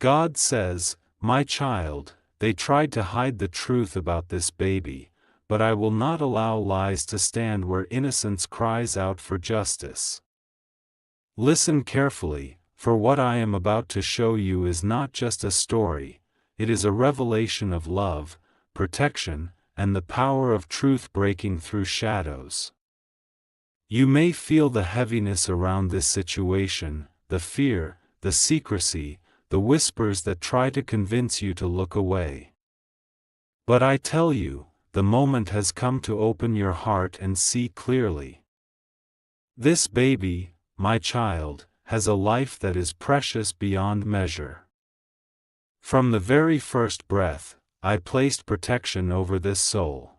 God says, "My child, they tried to hide the truth about this baby, but I will not allow lies to stand where innocence cries out for justice." Listen carefully, for what I am about to show you is not just a story, it is a revelation of love, protection, and the power of truth breaking through shadows. You may feel the heaviness around this situation, the fear, the secrecy, the whispers that try to convince you to look away. But I tell you, the moment has come to open your heart and see clearly. This baby, my child, has a life that is precious beyond measure. From the very first breath, I placed protection over this soul.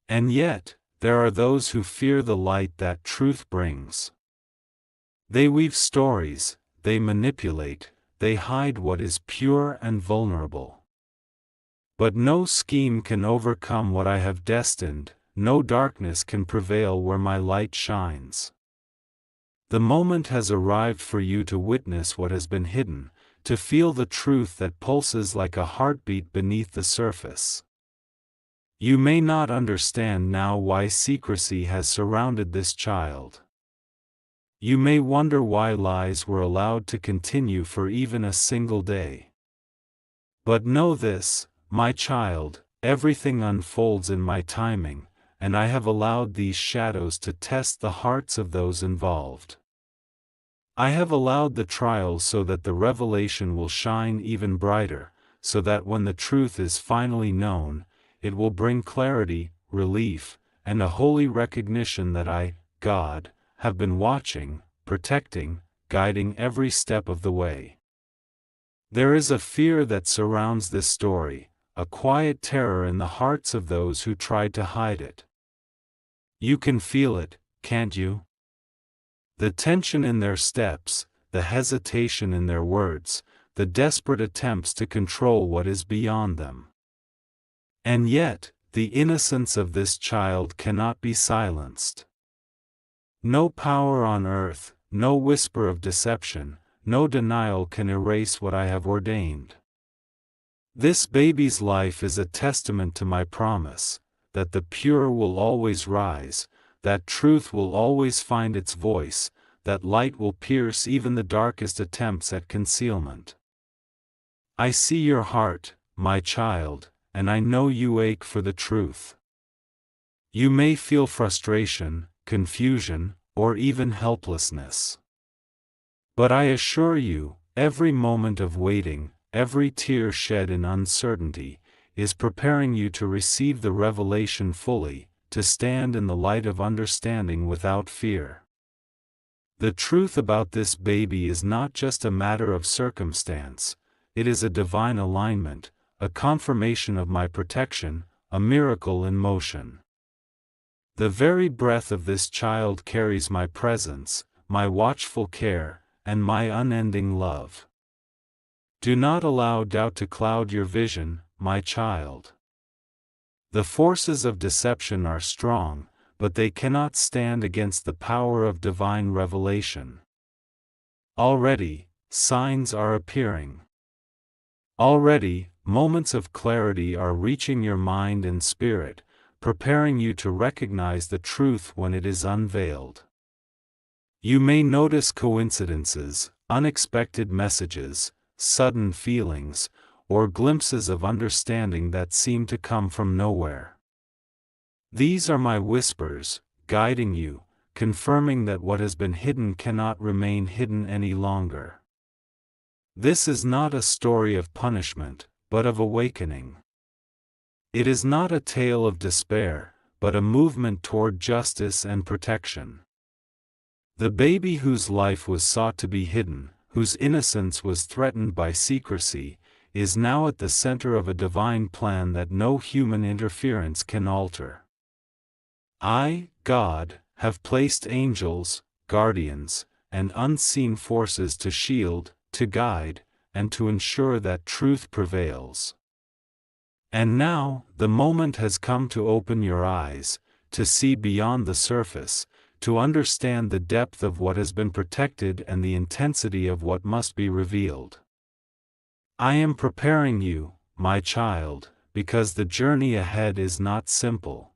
And yet, there are those who fear the light that truth brings. They weave stories, they manipulate, they hide what is pure and vulnerable. But no scheme can overcome what I have destined, no darkness can prevail where my light shines. The moment has arrived for you to witness what has been hidden, to feel the truth that pulses like a heartbeat beneath the surface. You may not understand now why secrecy has surrounded this child. You may wonder why lies were allowed to continue for even a single day. But know this, my child, everything unfolds in my timing, and I have allowed these shadows to test the hearts of those involved. I have allowed the trials so that the revelation will shine even brighter, so that when the truth is finally known, it will bring clarity, relief, and a holy recognition that I, God, have been watching, protecting, guiding every step of the way. There is a fear that surrounds this story, a quiet terror in the hearts of those who tried to hide it. You can feel it, can't you? The tension in their steps, the hesitation in their words, the desperate attempts to control what is beyond them. And yet, the innocence of this child cannot be silenced. No power on earth, no whisper of deception, no denial can erase what I have ordained. This baby's life is a testament to my promise, that the pure will always rise, that truth will always find its voice, that light will pierce even the darkest attempts at concealment. I see your heart, my child, and I know you ache for the truth. You may feel frustration, confusion, or even helplessness. But I assure you, every moment of waiting, every tear shed in uncertainty, is preparing you to receive the revelation fully, to stand in the light of understanding without fear. The truth about this baby is not just a matter of circumstance, it is a divine alignment, a confirmation of my protection, a miracle in motion. The very breath of this child carries my presence, my watchful care, and my unending love. Do not allow doubt to cloud your vision, my child. The forces of deception are strong, but they cannot stand against the power of divine revelation. Already, signs are appearing. Already, moments of clarity are reaching your mind and spirit, preparing you to recognize the truth when it is unveiled. You may notice coincidences, unexpected messages, sudden feelings, or glimpses of understanding that seem to come from nowhere. These are my whispers, guiding you, confirming that what has been hidden cannot remain hidden any longer. This is not a story of punishment, but of awakening. It is not a tale of despair, but a movement toward justice and protection. The baby whose life was sought to be hidden, whose innocence was threatened by secrecy, is now at the center of a divine plan that no human interference can alter. I, God, have placed angels, guardians, and unseen forces to shield, to guide, and to ensure that truth prevails. And now, the moment has come to open your eyes, to see beyond the surface, to understand the depth of what has been protected and the intensity of what must be revealed. I am preparing you, my child, because the journey ahead is not simple.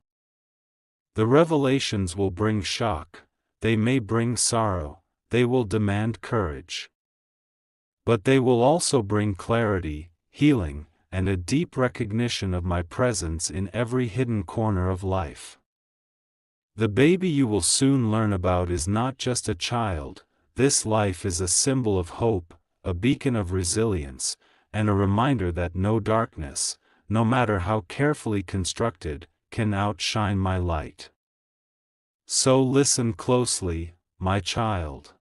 The revelations will bring shock, they may bring sorrow, they will demand courage. But they will also bring clarity, healing, and a deep recognition of my presence in every hidden corner of life. The baby you will soon learn about is not just a child, this life is a symbol of hope, a beacon of resilience, and a reminder that no darkness, no matter how carefully constructed, can outshine my light. So listen closely, my child.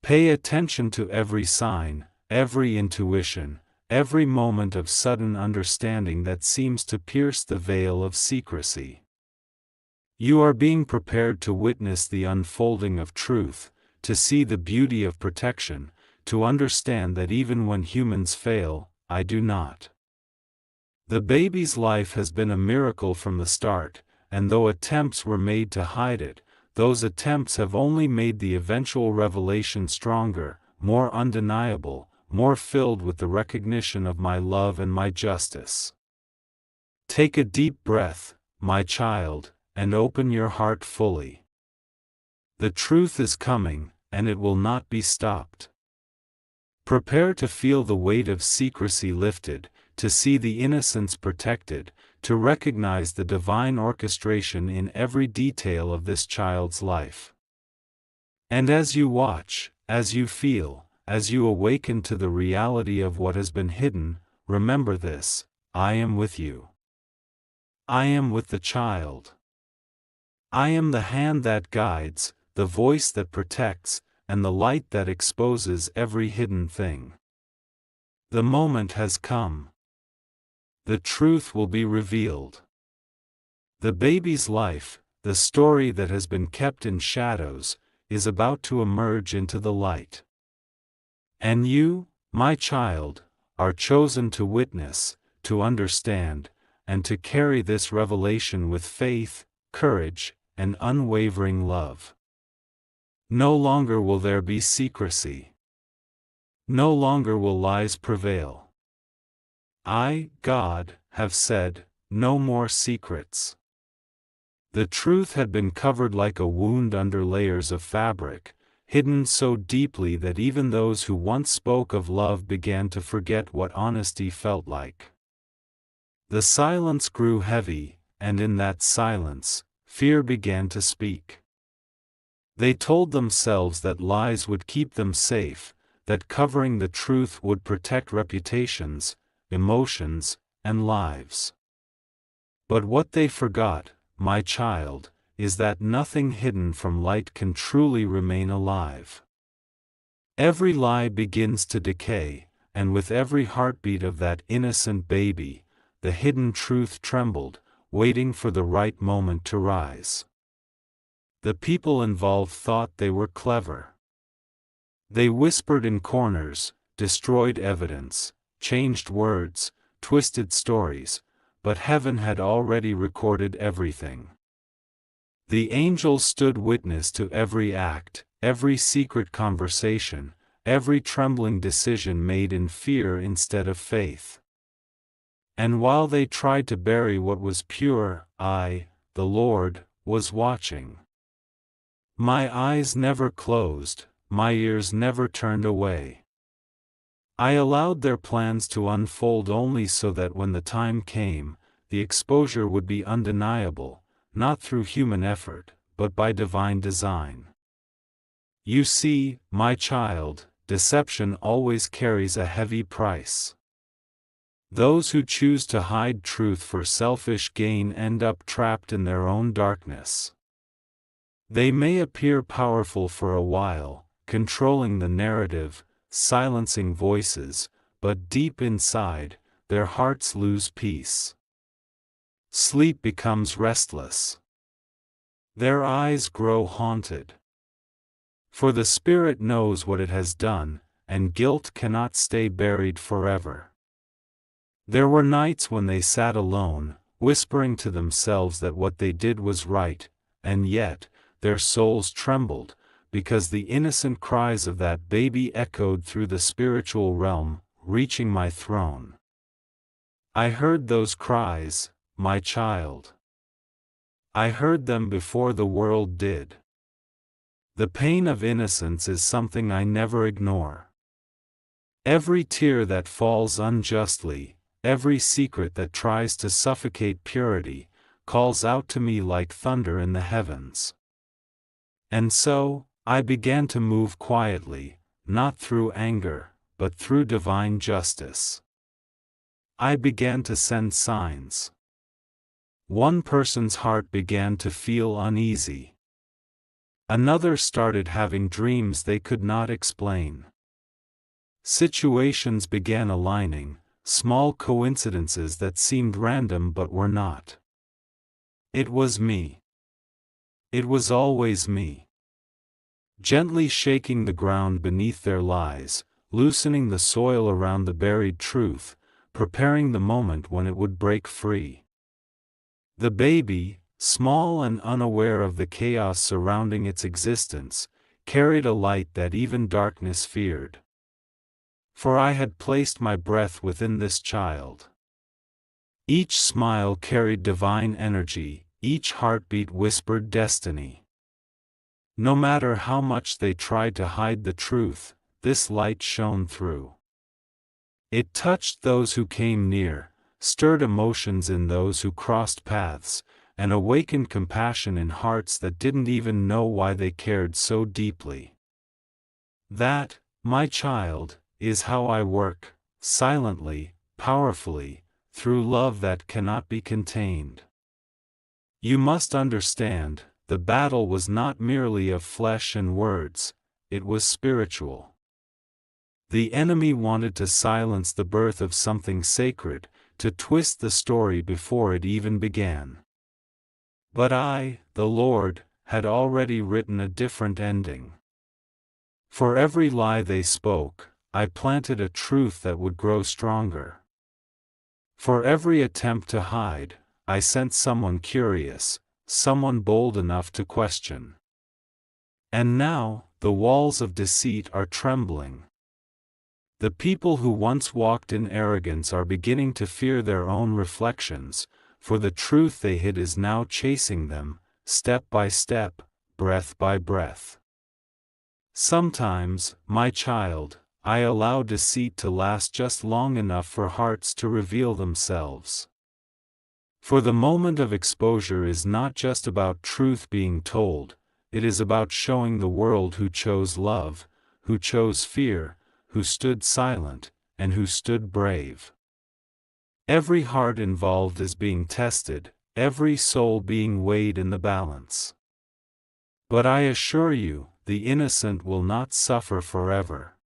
Pay attention to every sign, every intuition, every moment of sudden understanding that seems to pierce the veil of secrecy. You are being prepared to witness the unfolding of truth, to see the beauty of protection, to understand that even when humans fail, I do not. The baby's life has been a miracle from the start, and though attempts were made to hide it, those attempts have only made the eventual revelation stronger, more undeniable, more filled with the recognition of my love and my justice. Take a deep breath, my child, and open your heart fully. The truth is coming, and it will not be stopped. Prepare to feel the weight of secrecy lifted, to see the innocence protected, to recognize the divine orchestration in every detail of this child's life. And as you watch, as you feel, as you awaken to the reality of what has been hidden, remember this: I am with you. I am with the child. I am the hand that guides, the voice that protects, and the light that exposes every hidden thing. The moment has come. The truth will be revealed. The baby's life, the story that has been kept in shadows, is about to emerge into the light. And you, my child, are chosen to witness, to understand, and to carry this revelation with faith, courage, and unwavering love. No longer will there be secrecy. No longer will lies prevail. I, God, have said, no more secrets. The truth had been covered like a wound under layers of fabric, hidden so deeply that even those who once spoke of love began to forget what honesty felt like. The silence grew heavy, and in that silence, fear began to speak. They told themselves that lies would keep them safe, that covering the truth would protect reputations, emotions, and lives. But what they forgot, my child, is that nothing hidden from light can truly remain alive. Every lie begins to decay, and with every heartbeat of that innocent baby, the hidden truth trembled, waiting for the right moment to rise. The people involved thought they were clever. They whispered in corners, destroyed evidence, changed words, twisted stories, but heaven had already recorded everything. The angels stood witness to every act, every secret conversation, every trembling decision made in fear instead of faith. And while they tried to bury what was pure, I, the Lord, was watching. My eyes never closed, my ears never turned away. I allowed their plans to unfold only so that when the time came, the exposure would be undeniable, not through human effort, but by divine design. You see, my child, deception always carries a heavy price. Those who choose to hide truth for selfish gain end up trapped in their own darkness. They may appear powerful for a while, controlling the narrative, silencing voices, but deep inside, their hearts lose peace. Sleep becomes restless. Their eyes grow haunted. For the spirit knows what it has done, and guilt cannot stay buried forever. There were nights when they sat alone, whispering to themselves that what they did was right, and yet, their souls trembled, because the innocent cries of that baby echoed through the spiritual realm, reaching my throne. I heard those cries, my child. I heard them before the world did. The pain of innocence is something I never ignore. Every tear that falls unjustly, every secret that tries to suffocate purity, calls out to me like thunder in the heavens. And so, I began to move quietly, not through anger, but through divine justice. I began to send signs. One person's heart began to feel uneasy. Another started having dreams they could not explain. Situations began aligning, small coincidences that seemed random but were not. It was me. It was always me. Gently shaking the ground beneath their lies, loosening the soil around the buried truth, preparing the moment when it would break free. The baby, small and unaware of the chaos surrounding its existence, carried a light that even darkness feared. For I had placed my breath within this child. Each smile carried divine energy, each heartbeat whispered destiny. No matter how much they tried to hide the truth, this light shone through. It touched those who came near, stirred emotions in those who crossed paths, and awakened compassion in hearts that didn't even know why they cared so deeply. That, my child, is how I work, silently, powerfully, through love that cannot be contained. You must understand, the battle was not merely of flesh and words, it was spiritual. The enemy wanted to silence the birth of something sacred, to twist the story before it even began. But I, the Lord, had already written a different ending. For every lie they spoke, I planted a truth that would grow stronger. For every attempt to hide, I sent someone curious, someone bold enough to question. And now, the walls of deceit are trembling. The people who once walked in arrogance are beginning to fear their own reflections, for the truth they hid is now chasing them, step by step, breath by breath. Sometimes, my child, I allow deceit to last just long enough for hearts to reveal themselves. For the moment of exposure is not just about truth being told, it is about showing the world who chose love, who chose fear, who stood silent, and who stood brave. Every heart involved is being tested, every soul being weighed in the balance. But I assure you, the innocent will not suffer forever.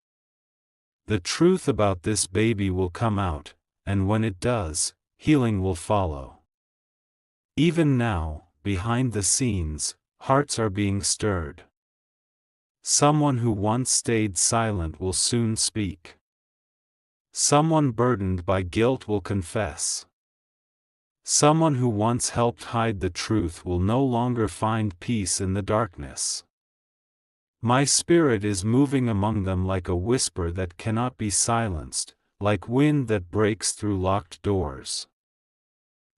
The truth about this baby will come out, and when it does, healing will follow. Even now, behind the scenes, hearts are being stirred. Someone who once stayed silent will soon speak. Someone burdened by guilt will confess. Someone who once helped hide the truth will no longer find peace in the darkness. My spirit is moving among them like a whisper that cannot be silenced, like wind that breaks through locked doors.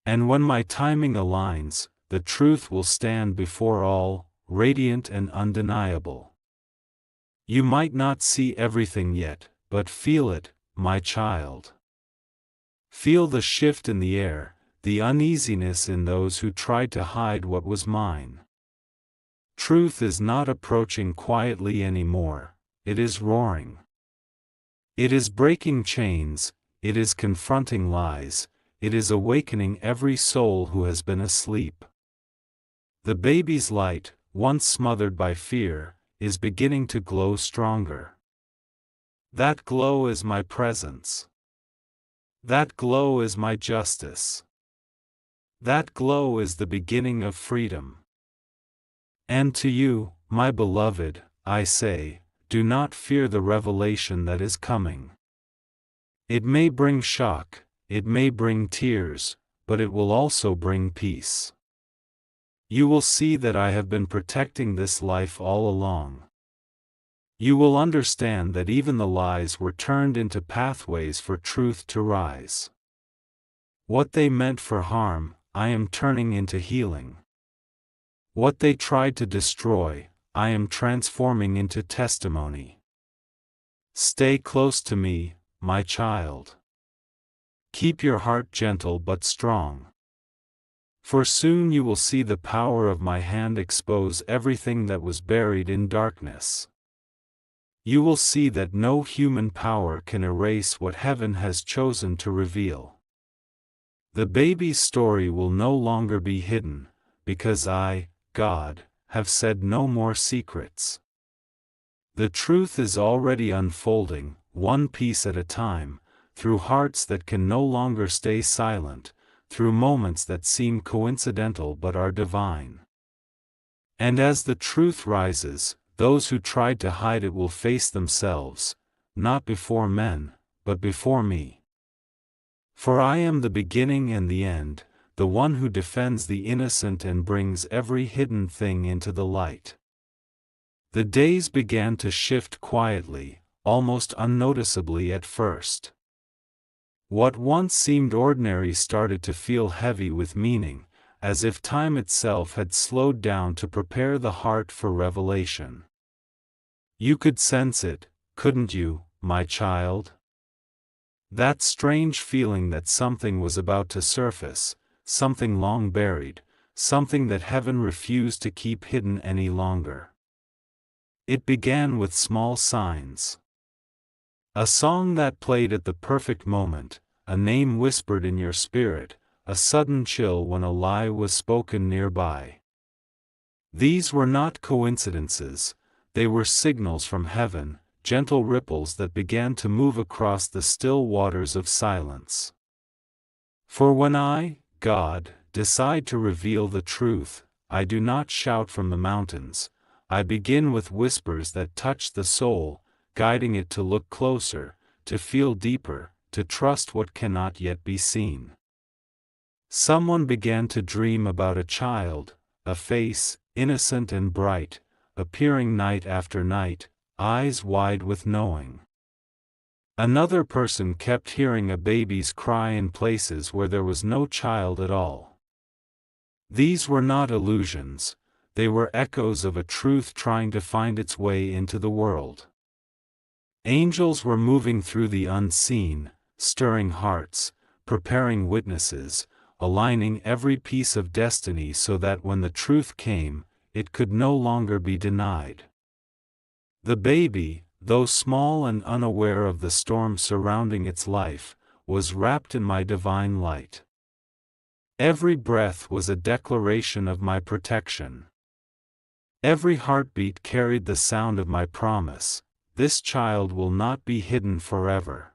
And when my timing aligns, the truth will stand before all, radiant and undeniable. You might not see everything yet, but feel it, my child. Feel the shift in the air, the uneasiness in those who tried to hide what was mine. Truth is not approaching quietly anymore, it is roaring. It is breaking chains, it is confronting lies, it is awakening every soul who has been asleep. The baby's light, once smothered by fear, is beginning to glow stronger. That glow is my presence. That glow is my justice. That glow is the beginning of freedom. And to you, my beloved, I say, do not fear the revelation that is coming. It may bring shock, it may bring tears, but it will also bring peace. You will see that I have been protecting this life all along. You will understand that even the lies were turned into pathways for truth to rise. What they meant for harm, I am turning into healing. What they tried to destroy, I am transforming into testimony. Stay close to me, my child. Keep your heart gentle but strong. For soon you will see the power of my hand expose everything that was buried in darkness. You will see that no human power can erase what heaven has chosen to reveal. The baby's story will no longer be hidden, because I, God, have said no more secrets. The truth is already unfolding, one piece at a time, through hearts that can no longer stay silent, through moments that seem coincidental but are divine. And as the truth rises, those who tried to hide it will face themselves, not before men, but before me. For I am the beginning and the end, the one who defends the innocent and brings every hidden thing into the light. The days began to shift quietly, almost unnoticeably at first. What once seemed ordinary started to feel heavy with meaning, as if time itself had slowed down to prepare the heart for revelation. You could sense it, couldn't you, my child? That strange feeling that something was about to surface, something long buried, something that heaven refused to keep hidden any longer. It began with small signs. A song that played at the perfect moment, a name whispered in your spirit, a sudden chill when a lie was spoken nearby. These were not coincidences, they were signals from heaven, gentle ripples that began to move across the still waters of silence. For when I, God, decide to reveal the truth, I do not shout from the mountains, I begin with whispers that touch the soul, guiding it to look closer, to feel deeper, to trust what cannot yet be seen. Someone began to dream about a child, a face, innocent and bright, appearing night after night, eyes wide with knowing. Another person kept hearing a baby's cry in places where there was no child at all. These were not illusions, they were echoes of a truth trying to find its way into the world. Angels were moving through the unseen, stirring hearts, preparing witnesses, aligning every piece of destiny so that when the truth came, it could no longer be denied. The baby, though small and unaware of the storm surrounding its life, was wrapped in my divine light. Every breath was a declaration of my protection. Every heartbeat carried the sound of my promise, this child will not be hidden forever.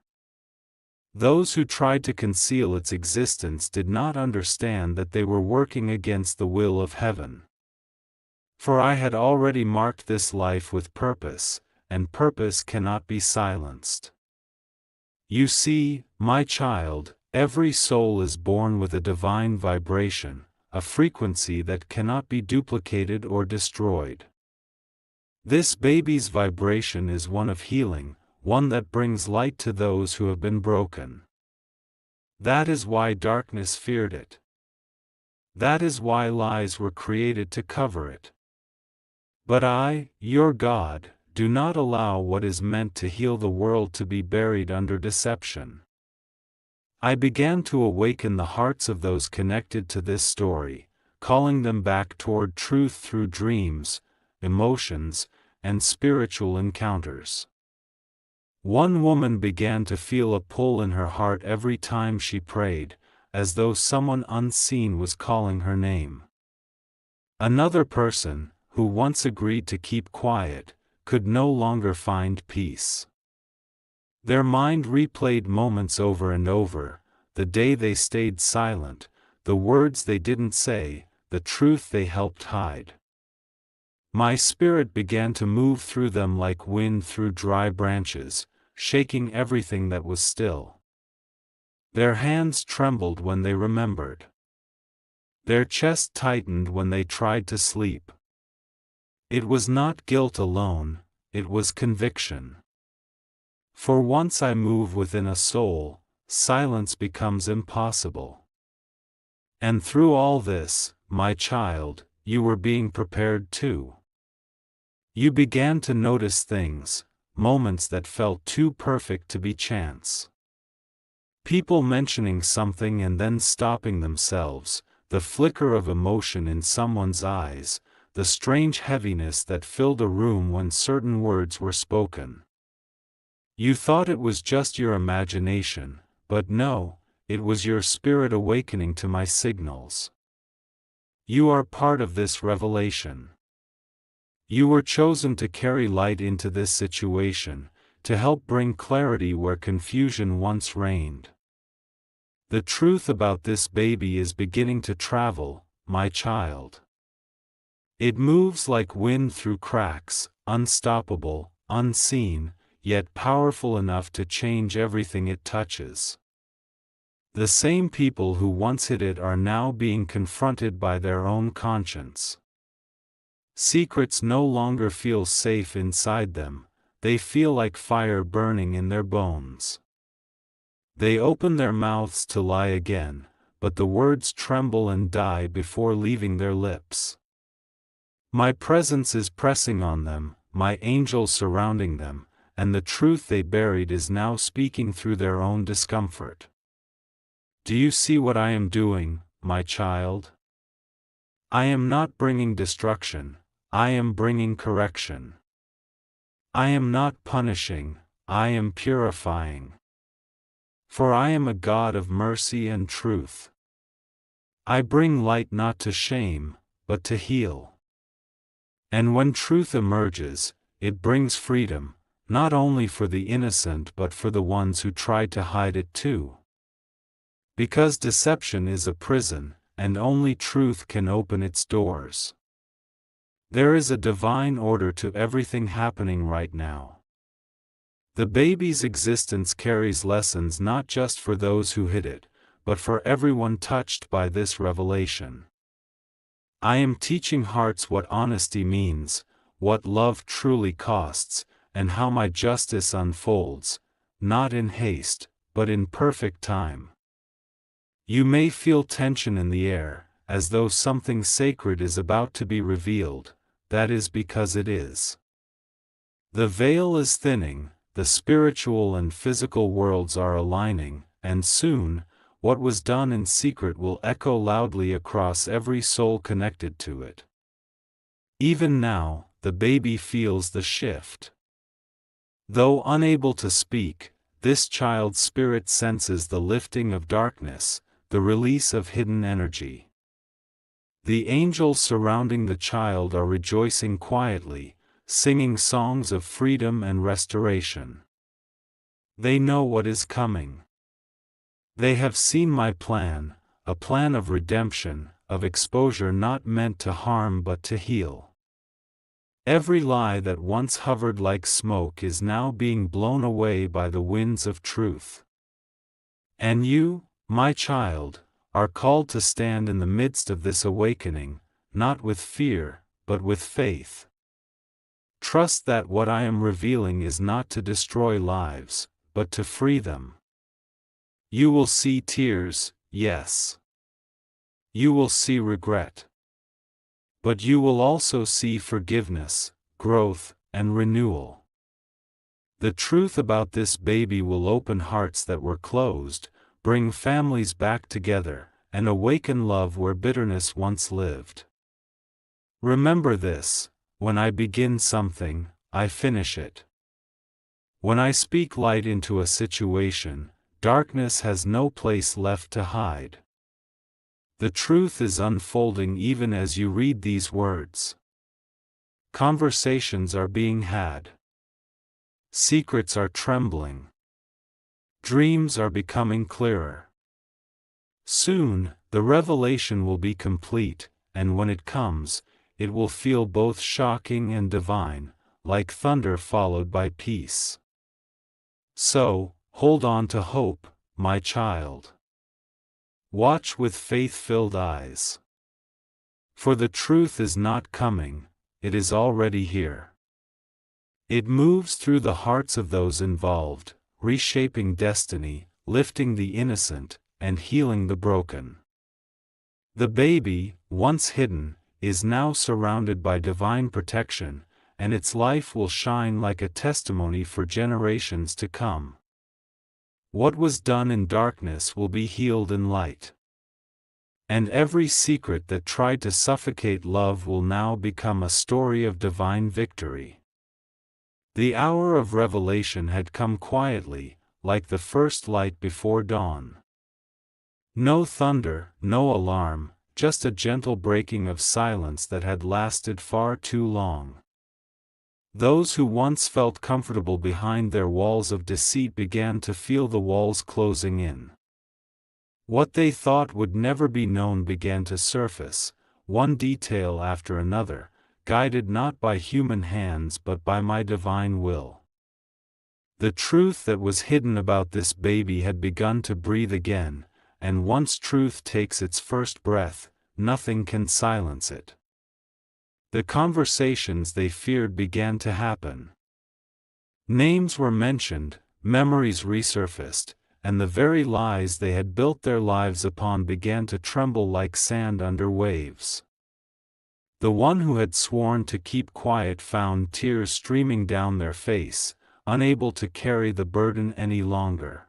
Those who tried to conceal its existence did not understand that they were working against the will of heaven. For I had already marked this life with purpose, and purpose cannot be silenced. You see, my child, every soul is born with a divine vibration, a frequency that cannot be duplicated or destroyed. This baby's vibration is one of healing, one that brings light to those who have been broken. That is why darkness feared it. That is why lies were created to cover it. But I, your God, do not allow what is meant to heal the world to be buried under deception. I began to awaken the hearts of those connected to this story, calling them back toward truth through dreams, emotions, and spiritual encounters. One woman began to feel a pull in her heart every time she prayed, as though someone unseen was calling her name. Another person, who once agreed to keep quiet, could no longer find peace. Their mind replayed moments over and over, the day they stayed silent, the words they didn't say, the truth they helped hide. My spirit began to move through them like wind through dry branches, shaking everything that was still. Their hands trembled when they remembered. Their chest tightened when they tried to sleep. It was not guilt alone, it was conviction. For once I move within a soul, silence becomes impossible. And through all this, my child, you were being prepared too. You began to notice things, moments that felt too perfect to be chance. People mentioning something and then stopping themselves, the flicker of emotion in someone's eyes, the strange heaviness that filled a room when certain words were spoken. You thought it was just your imagination, but no, it was your spirit awakening to my signals. You are part of this revelation. You were chosen to carry light into this situation, to help bring clarity where confusion once reigned. The truth about this baby is beginning to travel, my child. It moves like wind through cracks, unstoppable, unseen, yet powerful enough to change everything it touches. The same people who once hid it are now being confronted by their own conscience. Secrets no longer feel safe inside them, they feel like fire burning in their bones. They open their mouths to lie again, but the words tremble and die before leaving their lips. My presence is pressing on them, my angels surrounding them, and the truth they buried is now speaking through their own discomfort. Do you see what I am doing, my child? I am not bringing destruction, I am bringing correction. I am not punishing, I am purifying. For I am a God of mercy and truth. I bring light not to shame, but to heal. And when truth emerges, it brings freedom, not only for the innocent but for the ones who tried to hide it too. Because deception is a prison, and only truth can open its doors. There is a divine order to everything happening right now. The baby's existence carries lessons not just for those who hid it, but for everyone touched by this revelation. I am teaching hearts what honesty means, what love truly costs, and how my justice unfolds, not in haste, but in perfect time. You may feel tension in the air, as though something sacred is about to be revealed. That is because it is. The veil is thinning, the spiritual and physical worlds are aligning, and soon, what was done in secret will echo loudly across every soul connected to it. Even now, the baby feels the shift. Though unable to speak, this child's spirit senses the lifting of darkness, the release of hidden energy. The angels surrounding the child are rejoicing quietly, singing songs of freedom and restoration. They know what is coming. They have seen my plan, a plan of redemption, of exposure not meant to harm but to heal. Every lie that once hovered like smoke is now being blown away by the winds of truth. And you, my child, are called to stand in the midst of this awakening, not with fear, but with faith. Trust that what I am revealing is not to destroy lives, but to free them. You will see tears, yes. You will see regret. But you will also see forgiveness, growth, and renewal. The truth about this baby will open hearts that were closed, bring families back together, and awaken love where bitterness once lived. Remember this: when I begin something, I finish it. When I speak light into a situation, darkness has no place left to hide. The truth is unfolding even as you read these words. Conversations are being had. Secrets are trembling. Dreams are becoming clearer. Soon, the revelation will be complete, and when it comes, it will feel both shocking and divine, like thunder followed by peace. So, hold on to hope, my child. Watch with faith-filled eyes. For the truth is not coming, it is already here. It moves through the hearts of those involved, reshaping destiny, lifting the innocent, and healing the broken. The baby, once hidden, is now surrounded by divine protection, and its life will shine like a testimony for generations to come. What was done in darkness will be healed in light. And every secret that tried to suffocate love will now become a story of divine victory. The hour of revelation had come quietly, like the first light before dawn. No thunder, no alarm, just a gentle breaking of silence that had lasted far too long. Those who once felt comfortable behind their walls of deceit began to feel the walls closing in. What they thought would never be known began to surface, one detail after another, guided not by human hands but by my divine will. The truth that was hidden about this baby had begun to breathe again, and once truth takes its first breath, nothing can silence it. The conversations they feared began to happen. Names were mentioned, memories resurfaced, and the very lies they had built their lives upon began to tremble like sand under waves. The one who had sworn to keep quiet found tears streaming down their face, unable to carry the burden any longer.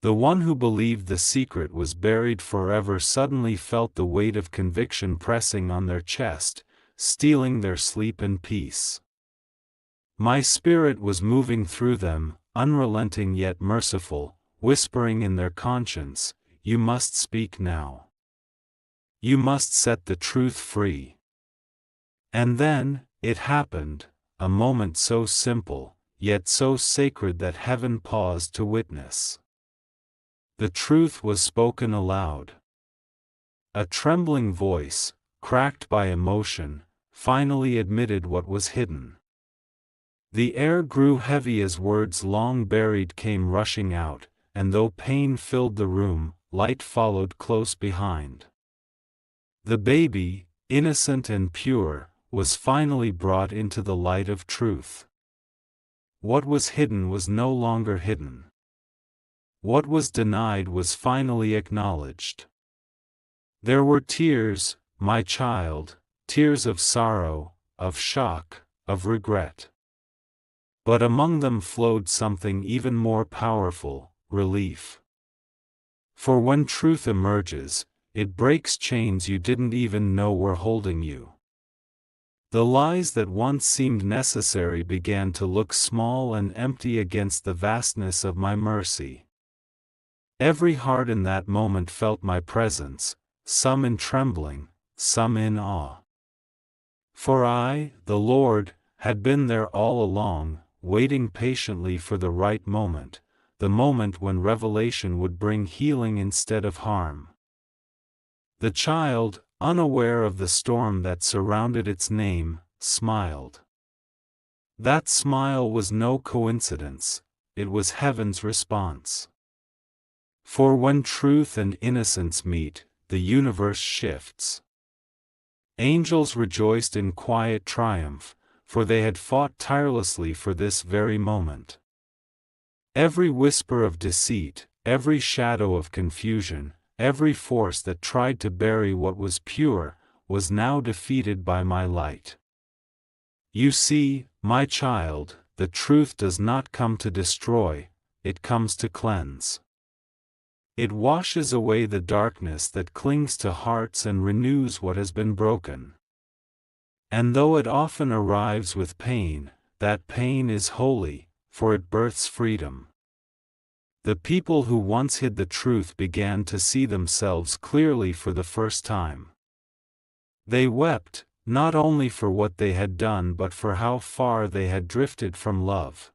The one who believed the secret was buried forever suddenly felt the weight of conviction pressing on their chest, stealing their sleep and peace. My spirit was moving through them, unrelenting yet merciful, whispering in their conscience, "You must speak now. You must set the truth free." And then, it happened, a moment so simple, yet so sacred that heaven paused to witness. The truth was spoken aloud. A trembling voice, cracked by emotion, finally admitted what was hidden. The air grew heavy as words long buried came rushing out, and though pain filled the room, light followed close behind. The baby, innocent and pure, was finally brought into the light of truth. What was hidden was no longer hidden. What was denied was finally acknowledged. There were tears, my child, tears of sorrow, of shock, of regret. But among them flowed something even more powerful, relief. For when truth emerges, it breaks chains you didn't even know were holding you. The lies that once seemed necessary began to look small and empty against the vastness of my mercy. Every heart in that moment felt my presence, some in trembling, some in awe. For I, the Lord, had been there all along, waiting patiently for the right moment, the moment when revelation would bring healing instead of harm. The child, unaware of the storm that surrounded its name, smiled. That smile was no coincidence, it was heaven's response. For when truth and innocence meet, the universe shifts. Angels rejoiced in quiet triumph, for they had fought tirelessly for this very moment. Every whisper of deceit, every shadow of confusion, every force that tried to bury what was pure, was now defeated by my light. You see, my child, the truth does not come to destroy, it comes to cleanse. It washes away the darkness that clings to hearts and renews what has been broken. And though it often arrives with pain, that pain is holy, for it births freedom. The people who once hid the truth began to see themselves clearly for the first time. They wept, not only for what they had done but for how far they had drifted from love.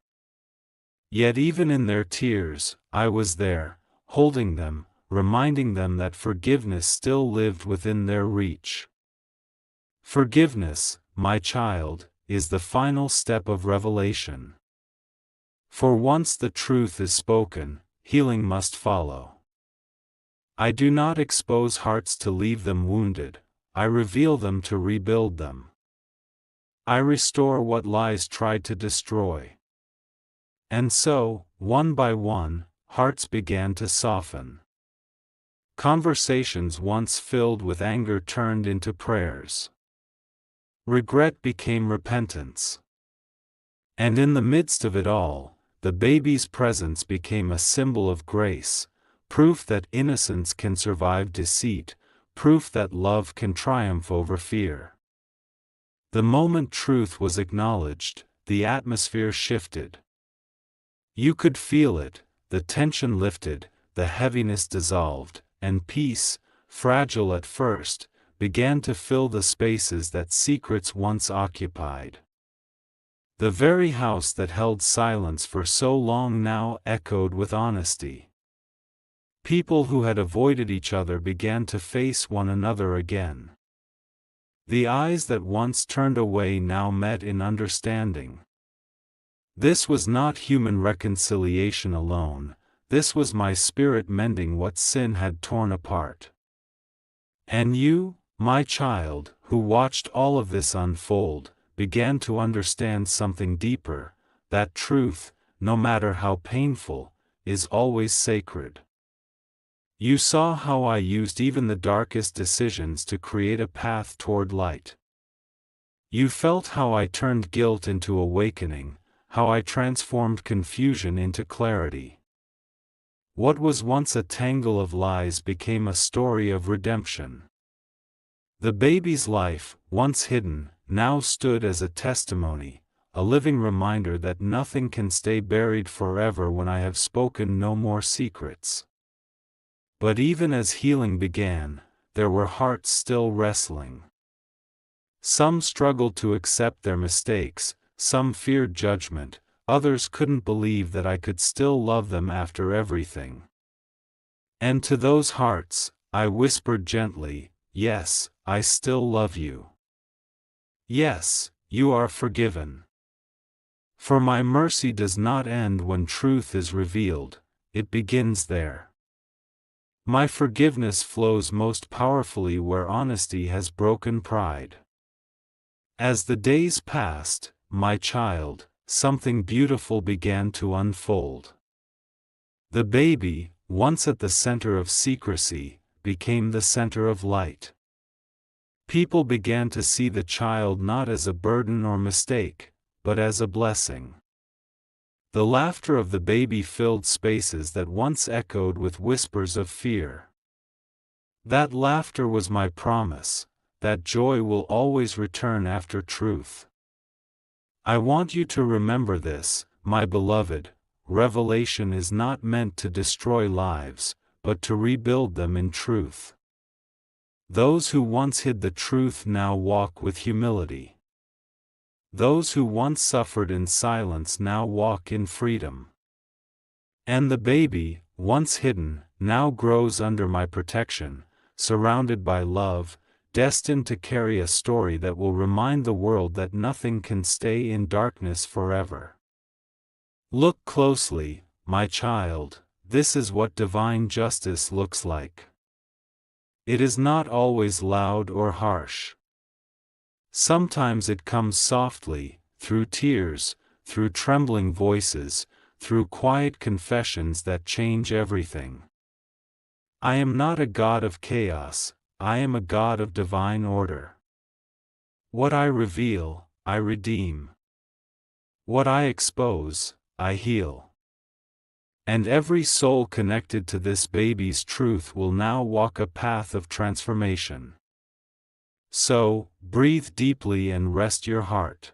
Yet even in their tears, I was there, holding them, reminding them that forgiveness still lived within their reach. Forgiveness, my child, is the final step of revelation. For once the truth is spoken, healing must follow. I do not expose hearts to leave them wounded, I reveal them to rebuild them. I restore what lies tried to destroy. And so, one by one, hearts began to soften. Conversations once filled with anger turned into prayers. Regret became repentance. And in the midst of it all, the baby's presence became a symbol of grace, proof that innocence can survive deceit, proof that love can triumph over fear. The moment truth was acknowledged, the atmosphere shifted. You could feel it, the tension lifted, the heaviness dissolved, and peace, fragile at first, began to fill the spaces that secrets once occupied. The very house that held silence for so long now echoed with honesty. People who had avoided each other began to face one another again. The eyes that once turned away now met in understanding. This was not human reconciliation alone, this was my spirit mending what sin had torn apart. And you, my child, who watched all of this unfold, began to understand something deeper, that truth, no matter how painful, is always sacred. You saw how I used even the darkest decisions to create a path toward light. You felt how I turned guilt into awakening, how I transformed confusion into clarity. What was once a tangle of lies became a story of redemption. The baby's life, once hidden, now stood as a testimony, a living reminder that nothing can stay buried forever when I have spoken no more secrets. But even as healing began, there were hearts still wrestling. Some struggled to accept their mistakes, some feared judgment, others couldn't believe that I could still love them after everything. And to those hearts, I whispered gently, yes, I still love you. Yes, you are forgiven. For my mercy does not end when truth is revealed, it begins there. My forgiveness flows most powerfully where honesty has broken pride. As the days passed, my child, something beautiful began to unfold. The baby, once at the center of secrecy, became the center of light. People began to see the child not as a burden or mistake, but as a blessing. The laughter of the baby filled spaces that once echoed with whispers of fear. That laughter was my promise, that joy will always return after truth. I want you to remember this, my beloved, revelation is not meant to destroy lives, but to rebuild them in truth. Those who once hid the truth now walk with humility. Those who once suffered in silence now walk in freedom. And the baby, once hidden, now grows under my protection, surrounded by love, destined to carry a story that will remind the world that nothing can stay in darkness forever. Look closely, my child, this is what divine justice looks like. It is not always loud or harsh. Sometimes it comes softly, through tears, through trembling voices, through quiet confessions that change everything. I am not a God of chaos, I am a God of divine order. What I reveal, I redeem. What I expose, I heal. And every soul connected to this baby's truth will now walk a path of transformation. So, breathe deeply and rest your heart.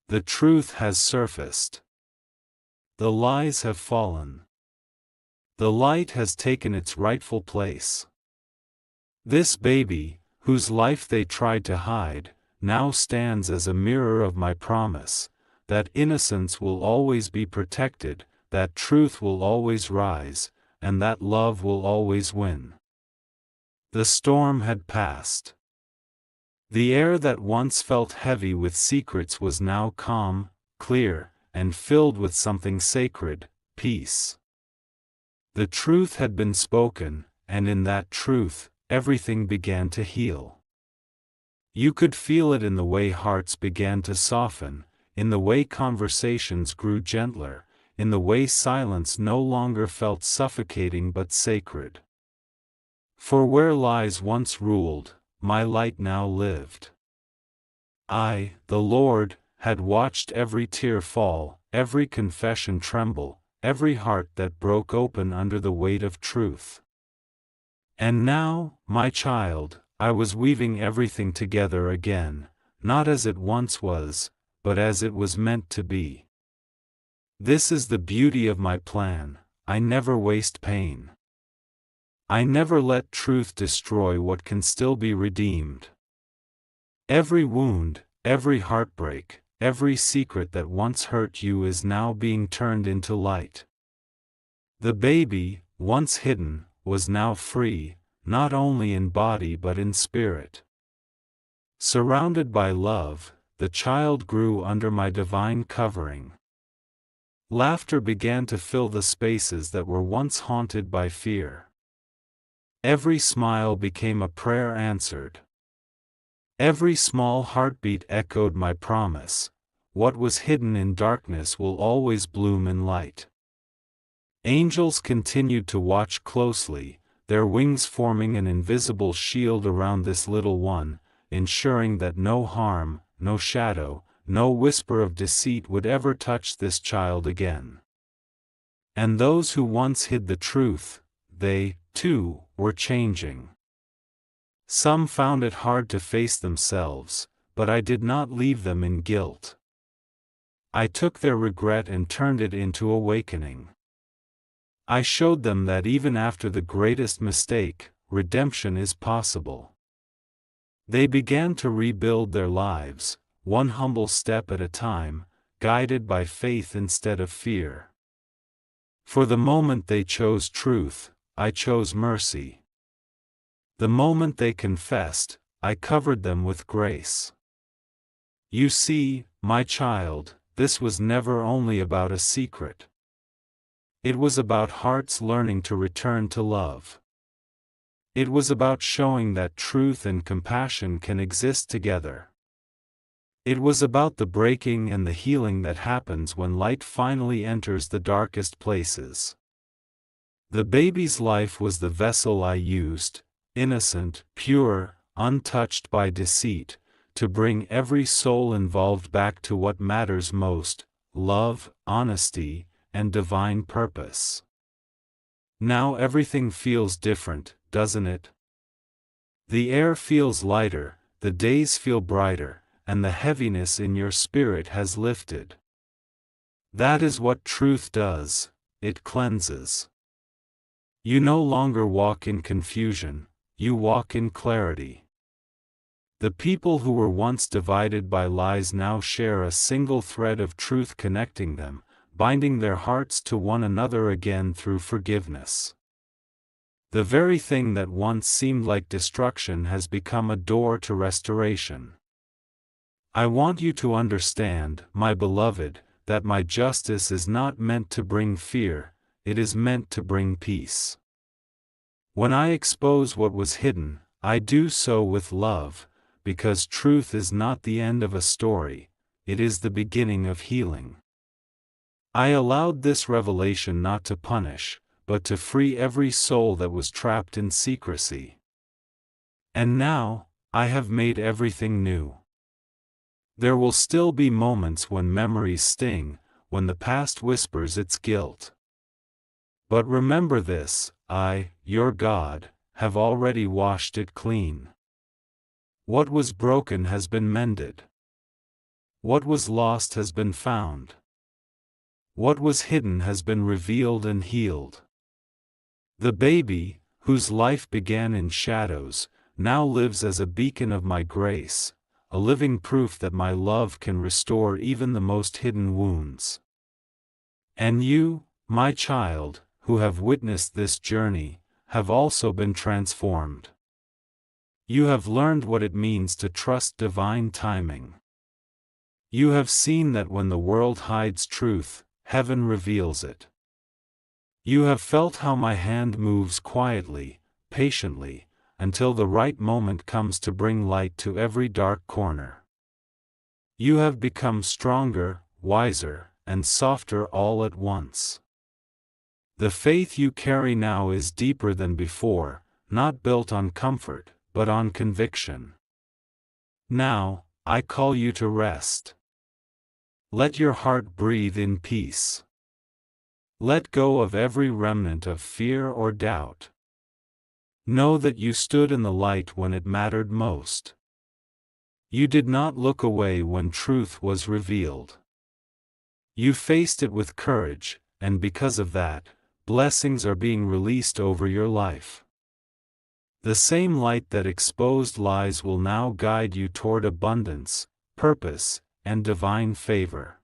The truth has surfaced. The lies have fallen. The light has taken its rightful place. This baby, whose life they tried to hide, now stands as a mirror of my promise, that innocence will always be protected, that truth will always rise, and that love will always win. The storm had passed. The air that once felt heavy with secrets was now calm, clear, and filled with something sacred, peace. The truth had been spoken, and in that truth, everything began to heal. You could feel it in the way hearts began to soften, in the way conversations grew gentler, in the way silence no longer felt suffocating but sacred. For where lies once ruled, my light now lived. I, the Lord, had watched every tear fall, every confession tremble, every heart that broke open under the weight of truth. And now, my child, I was weaving everything together again, not as it once was, but as it was meant to be. This is the beauty of my plan: I never waste pain. I never let truth destroy what can still be redeemed. Every wound, every heartbreak, every secret that once hurt you is now being turned into light. The baby, once hidden, was now free, not only in body but in spirit. Surrounded by love, the child grew under my divine covering. Laughter began to fill the spaces that were once haunted by fear. Every smile became a prayer answered. Every small heartbeat echoed my promise: what was hidden in darkness will always bloom in light. Angels continued to watch closely, their wings forming an invisible shield around this little one, ensuring that no harm, no shadow, no whisper of deceit would ever touch this child again. And those who once hid the truth, they, too, were changing. Some found it hard to face themselves, but I did not leave them in guilt. I took their regret and turned it into awakening. I showed them that even after the greatest mistake, redemption is possible. They began to rebuild their lives, one humble step at a time, guided by faith instead of fear. For the moment they chose truth, I chose mercy. The moment they confessed, I covered them with grace. You see, my child, this was never only about a secret. It was about hearts learning to return to love. It was about showing that truth and compassion can exist together. It was about the breaking and the healing that happens when light finally enters the darkest places. The baby's life was the vessel I used, innocent, pure, untouched by deceit, to bring every soul involved back to what matters most: love, honesty, and divine purpose. Now everything feels different, doesn't it? The air feels lighter, the days feel brighter, and the heaviness in your spirit has lifted. That is what truth does: it cleanses. You no longer walk in confusion, you walk in clarity. The people who were once divided by lies now share a single thread of truth connecting them, binding their hearts to one another again through forgiveness. The very thing that once seemed like destruction has become a door to restoration. I want you to understand, my beloved, that my justice is not meant to bring fear, it is meant to bring peace. When I expose what was hidden, I do so with love, because truth is not the end of a story, it is the beginning of healing. I allowed this revelation not to punish, but to free every soul that was trapped in secrecy. And now, I have made everything new. There will still be moments when memories sting, when the past whispers its guilt. But remember this: I, your God, have already washed it clean. What was broken has been mended. What was lost has been found. What was hidden has been revealed and healed. The baby, whose life began in shadows, now lives as a beacon of my grace, a living proof that my love can restore even the most hidden wounds. And you, my child, who have witnessed this journey, have also been transformed. You have learned what it means to trust divine timing. You have seen that when the world hides truth, heaven reveals it. You have felt how my hand moves quietly, patiently, until the right moment comes to bring light to every dark corner. You have become stronger, wiser, and softer all at once. The faith you carry now is deeper than before, not built on comfort, but on conviction. Now, I call you to rest. Let your heart breathe in peace. Let go of every remnant of fear or doubt. Know that you stood in the light when it mattered most. You did not look away when truth was revealed. You faced it with courage, and because of that, blessings are being released over your life. The same light that exposed lies will now guide you toward abundance, purpose, and divine favor.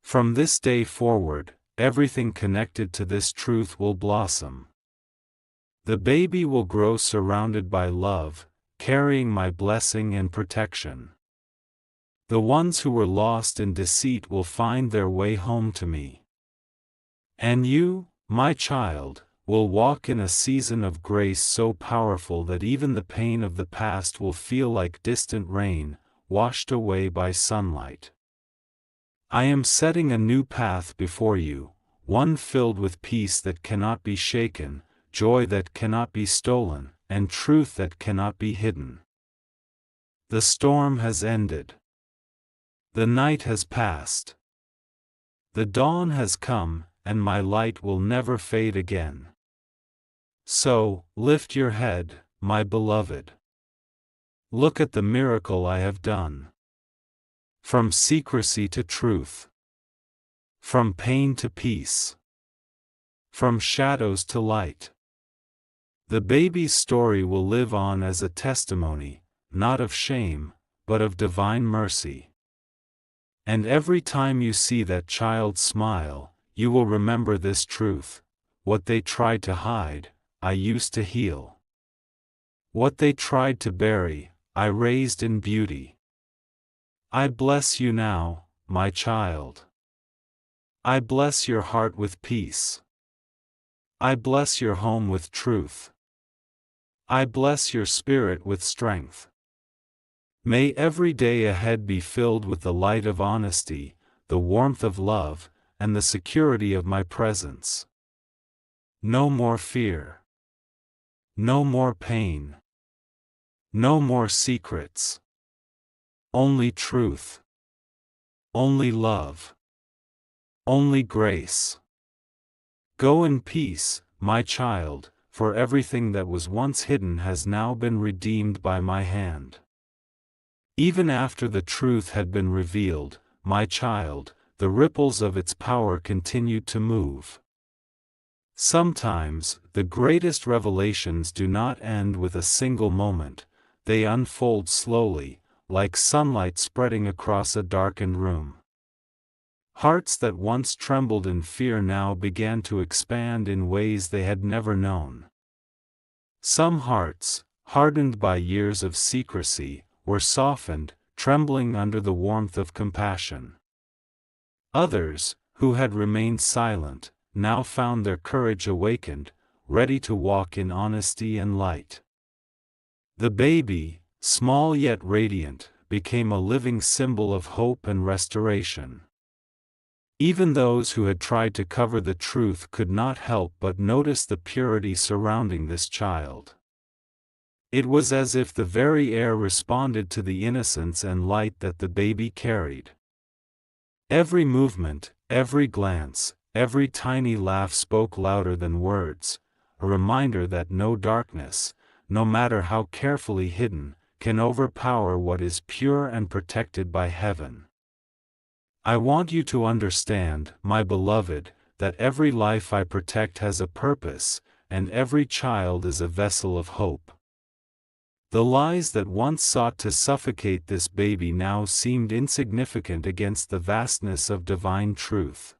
From this day forward, everything connected to this truth will blossom. The baby will grow surrounded by love, carrying my blessing and protection. The ones who were lost in deceit will find their way home to me. And you, my child, will walk in a season of grace so powerful that even the pain of the past will feel like distant rain, washed away by sunlight. I am setting a new path before you, one filled with peace that cannot be shaken, joy that cannot be stolen, and truth that cannot be hidden. The storm has ended. The night has passed. The dawn has come, and my light will never fade again. So, lift your head, my beloved. Look at the miracle I have done. From secrecy to truth. From pain to peace. From shadows to light. The baby's story will live on as a testimony, not of shame, but of divine mercy. And every time you see that child smile, you will remember this truth: what they tried to hide, I used to heal. What they tried to bury, I raised in beauty. I bless you now, my child. I bless your heart with peace. I bless your home with truth. I bless your spirit with strength. May every day ahead be filled with the light of honesty, the warmth of love, and the security of my presence. No more fear. No more pain. No more secrets. Only truth. Only love. Only grace. Go in peace, my child, for everything that was once hidden has now been redeemed by my hand. Even after the truth had been revealed, my child, the ripples of its power continued to move. Sometimes, the greatest revelations do not end with a single moment, they unfold slowly, like sunlight spreading across a darkened room. Hearts that once trembled in fear now began to expand in ways they had never known. Some hearts, hardened by years of secrecy, were softened, trembling under the warmth of compassion. Others, who had remained silent, now found their courage awakened, ready to walk in honesty and light. The baby, small yet radiant, became a living symbol of hope and restoration. Even those who had tried to cover the truth could not help but notice the purity surrounding this child. It was as if the very air responded to the innocence and light that the baby carried. Every movement, every glance, every tiny laugh spoke louder than words, a reminder that no darkness, no matter how carefully hidden, can overpower what is pure and protected by heaven. I want you to understand, my beloved, that every life I protect has a purpose, and every child is a vessel of hope. The lies that once sought to suffocate this baby now seemed insignificant against the vastness of divine truth.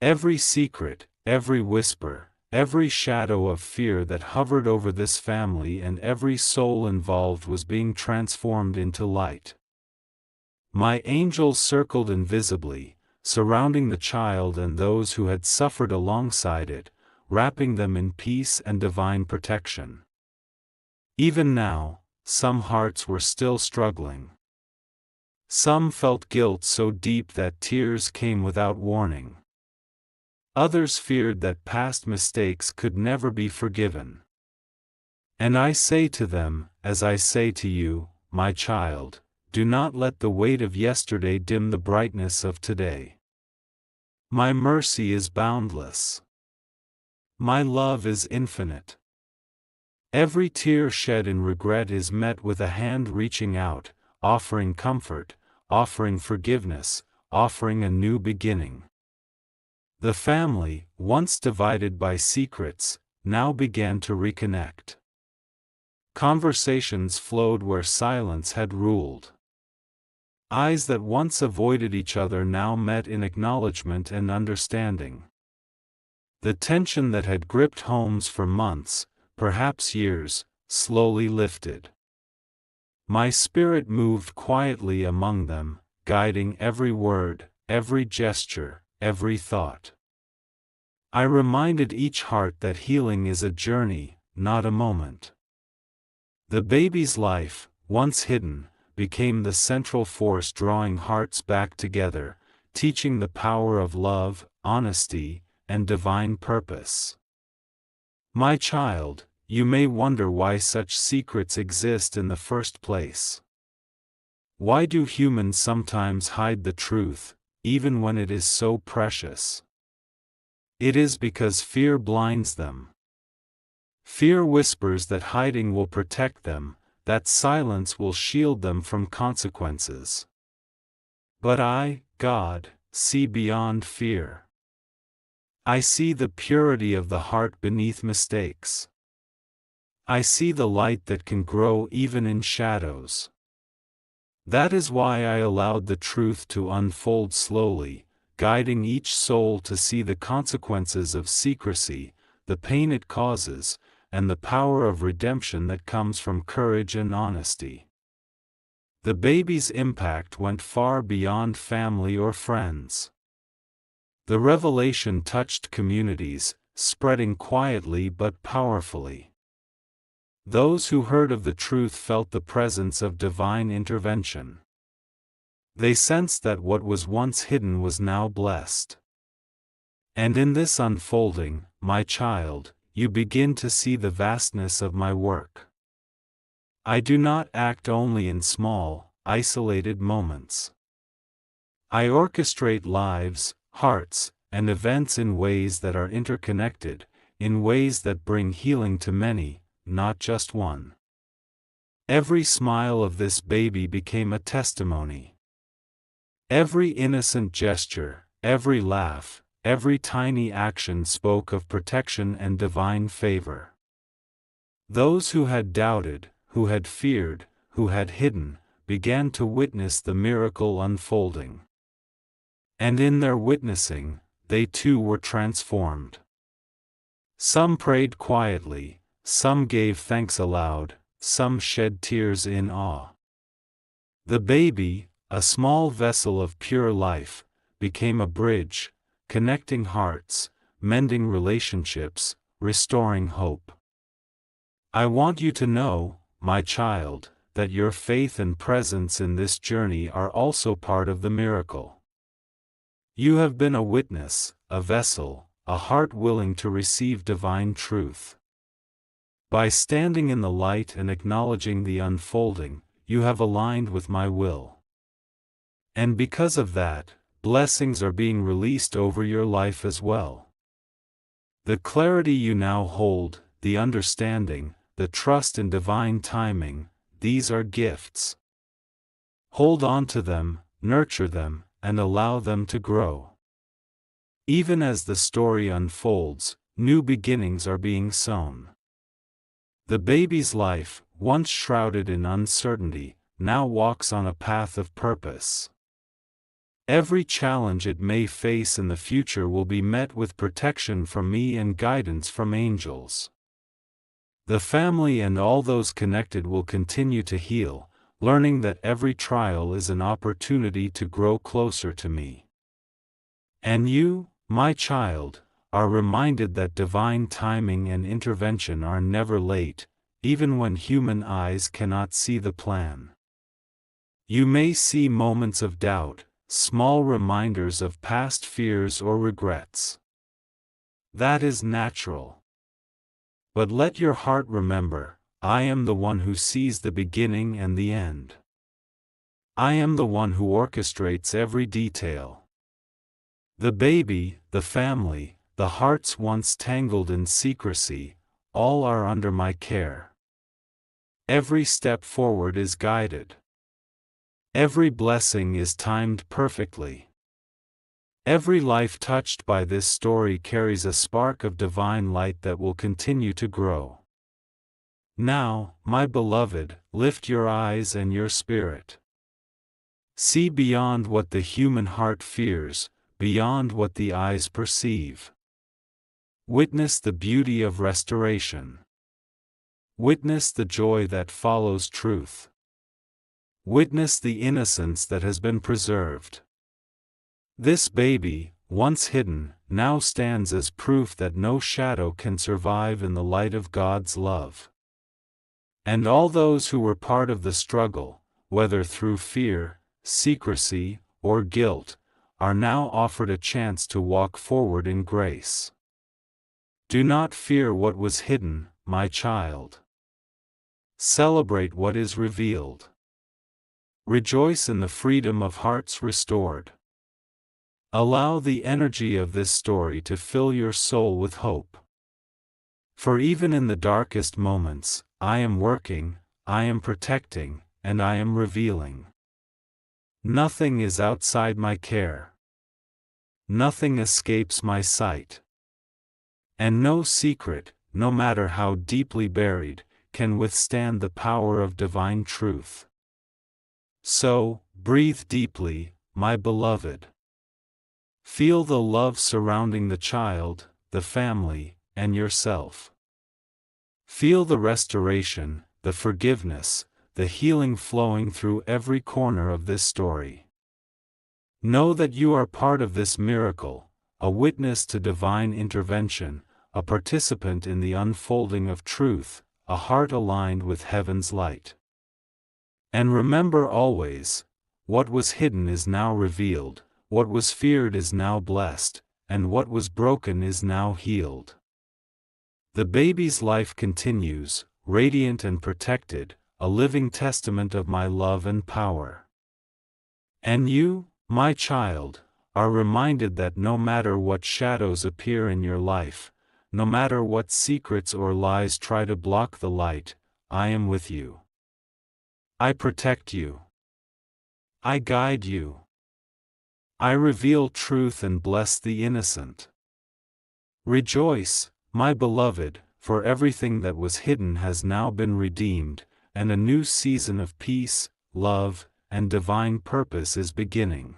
Every secret, every whisper, every shadow of fear that hovered over this family and every soul involved was being transformed into light. My angels circled invisibly, surrounding the child and those who had suffered alongside it, wrapping them in peace and divine protection. Even now, some hearts were still struggling. Some felt guilt so deep that tears came without warning. Others feared that past mistakes could never be forgiven. And I say to them, as I say to you, my child, do not let the weight of yesterday dim the brightness of today. My mercy is boundless. My love is infinite. Every tear shed in regret is met with a hand reaching out, offering comfort, offering forgiveness, offering a new beginning. The family, once divided by secrets, now began to reconnect. Conversations flowed where silence had ruled. Eyes that once avoided each other now met in acknowledgement and understanding. The tension that had gripped homes for months, perhaps years, slowly lifted. My spirit moved quietly among them, guiding every word, every gesture, every thought. I reminded each heart that healing is a journey, not a moment. The baby's life, once hidden, became the central force drawing hearts back together, teaching the power of love, honesty, and divine purpose. My child, you may wonder why such secrets exist in the first place. Why do humans sometimes hide the truth, even when it is so precious? It is because fear blinds them. Fear whispers that hiding will protect them, that silence will shield them from consequences. But I, God, see beyond fear. I see the purity of the heart beneath mistakes. I see the light that can grow even in shadows. That is why I allowed the truth to unfold slowly, guiding each soul to see the consequences of secrecy, the pain it causes, and the power of redemption that comes from courage and honesty. The baby's impact went far beyond family or friends. The revelation touched communities, spreading quietly but powerfully. Those who heard of the truth felt the presence of divine intervention. They sensed that what was once hidden was now blessed. And in this unfolding, my child, you begin to see the vastness of my work. I do not act only in small, isolated moments. I orchestrate lives, hearts, and events in ways that are interconnected, in ways that bring healing to many, not just one. Every smile of this baby became a testimony. Every innocent gesture, every laugh, every tiny action spoke of protection and divine favor. Those who had doubted, who had feared, who had hidden, began to witness the miracle unfolding. And in their witnessing, they too were transformed. Some prayed quietly, some gave thanks aloud, some shed tears in awe. The baby, a small vessel of pure life, became a bridge, connecting hearts, mending relationships, restoring hope. I want you to know, my child, that your faith and presence in this journey are also part of the miracle. You have been a witness, a vessel, a heart willing to receive divine truth. By standing in the light and acknowledging the unfolding, you have aligned with my will. And because of that, blessings are being released over your life as well. The clarity you now hold, the understanding, the trust in divine timing, these are gifts. Hold on to them, nurture them, and allow them to grow. Even as the story unfolds, new beginnings are being sown. The baby's life, once shrouded in uncertainty, now walks on a path of purpose. Every challenge it may face in the future will be met with protection from me and guidance from angels. The family and all those connected will continue to heal, learning that every trial is an opportunity to grow closer to me. And you, my child, are reminded that divine timing and intervention are never late, even when human eyes cannot see the plan. You may see moments of doubt, small reminders of past fears or regrets. That is natural. But let your heart remember, I am the one who sees the beginning and the end. I am the one who orchestrates every detail. The baby, the family, the hearts once tangled in secrecy, all are under my care. Every step forward is guided. Every blessing is timed perfectly. Every life touched by this story carries a spark of divine light that will continue to grow. Now, my beloved, lift your eyes and your spirit. See beyond what the human heart fears, beyond what the eyes perceive. Witness the beauty of restoration. Witness the joy that follows truth. Witness the innocence that has been preserved. This baby, once hidden, now stands as proof that no shadow can survive in the light of God's love. And all those who were part of the struggle, whether through fear, secrecy, or guilt, are now offered a chance to walk forward in grace. Do not fear what was hidden, my child. Celebrate what is revealed. Rejoice in the freedom of hearts restored. Allow the energy of this story to fill your soul with hope. For even in the darkest moments, I am working, I am protecting, and I am revealing. Nothing is outside my care. Nothing escapes my sight. And no secret, no matter how deeply buried, can withstand the power of divine truth. So, breathe deeply, my beloved. Feel the love surrounding the child, the family, and yourself. Feel the restoration, the forgiveness, the healing flowing through every corner of this story. Know that you are part of this miracle, a witness to divine intervention, a participant in the unfolding of truth, a heart aligned with heaven's light. And remember always, what was hidden is now revealed, what was feared is now blessed, and what was broken is now healed. The baby's life continues, radiant and protected, a living testament of my love and power. And you, my child, are reminded that no matter what shadows appear in your life, no matter what secrets or lies try to block the light, I am with you. I protect you. I guide you. I reveal truth and bless the innocent. Rejoice, my beloved, for everything that was hidden has now been redeemed, and a new season of peace, love, and divine purpose is beginning.